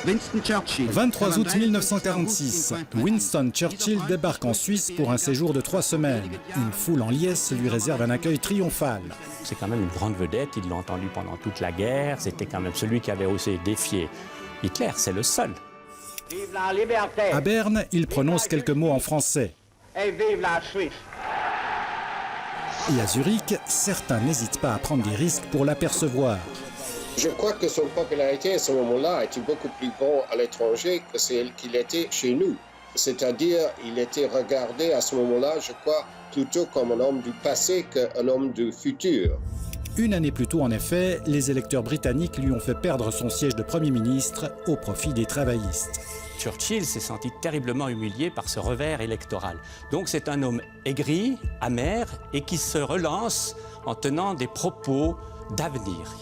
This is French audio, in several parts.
23 août 1946, Winston Churchill débarque en Suisse pour un séjour de 3 semaines. Une foule en liesse lui réserve un accueil triomphal. C'est quand même une grande vedette, ils l'ont entendu pendant toute la guerre, c'était quand même celui qui avait osé défier Hitler, c'est le seul. Vive la liberté! À Berne, il prononce quelques mots en français. Et vive la Suisse! Et à Zurich, certains n'hésitent pas à prendre des risques pour l'apercevoir. Je crois que son popularité à ce moment-là était beaucoup plus grande à l'étranger que celle qu'il était chez nous. C'est-à-dire, il était regardé à ce moment-là, je crois, plutôt comme un homme du passé qu'un homme du futur. Une année plus tôt, en effet, les électeurs britanniques lui ont fait perdre son siège de Premier ministre au profit des travaillistes. Churchill s'est senti terriblement humilié par ce revers électoral. Donc c'est un homme aigri, amer et qui se relance en tenant des propos d'avenir.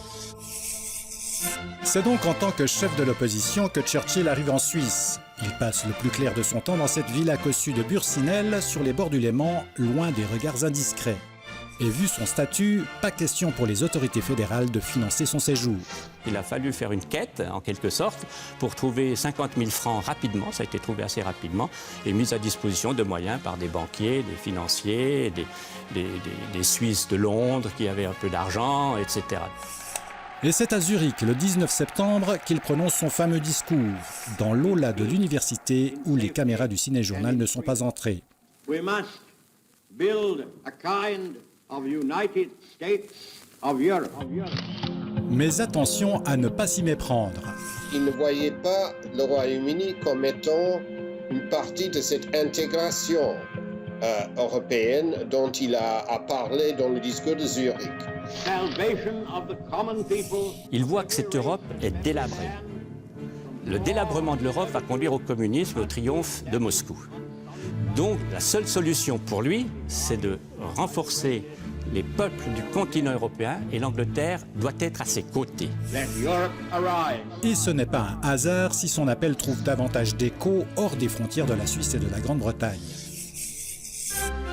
C'est donc en tant que chef de l'opposition que Churchill arrive en Suisse. Il passe le plus clair de son temps dans cette villa cossue de Bursinel, sur les bords du Léman, loin des regards indiscrets. Et vu son statut, pas question pour les autorités fédérales de financer son séjour. Il a fallu faire une quête, en quelque sorte, pour trouver 50 000 francs rapidement, ça a été trouvé assez rapidement, et mis à disposition de moyens par des banquiers, des financiers, des Suisses de Londres qui avaient un peu d'argent, etc. Et c'est à Zurich, le 19 septembre, qu'il prononce son fameux discours, dans l'aula de l'université où les caméras du ciné-journal ne sont pas entrées. We must build a kind of United States of Europe. Mais attention à ne pas s'y méprendre. Il ne voyait pas le Royaume-Uni comme étant une partie de cette intégration européenne dont il a parlé dans le discours de Zurich. Salvation of the common people. Il voit que cette Europe est délabrée. Le délabrement de l'Europe va conduire au communisme, au triomphe de Moscou. Donc la seule solution pour lui, c'est de renforcer les peuples du continent européen et l'Angleterre doit être à ses côtés. Let Europe arise. Et ce n'est pas un hasard si son appel trouve davantage d'écho hors des frontières de la Suisse et de la Grande-Bretagne.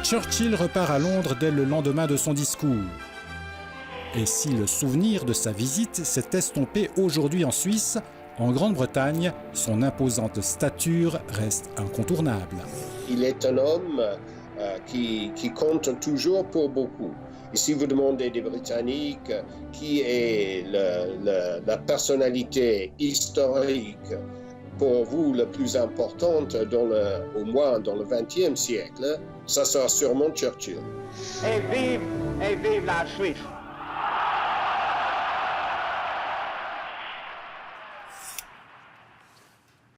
Churchill repart à Londres dès le lendemain de son discours. Et si le souvenir de sa visite s'est estompé aujourd'hui en Suisse, en Grande-Bretagne, son imposante stature reste incontournable. Il est un homme qui compte toujours pour beaucoup. Et si vous demandez des Britanniques qui est la personnalité historique pour vous la plus importante, au moins dans le XXe siècle, ça sera sûrement Churchill. Et vive la Suisse!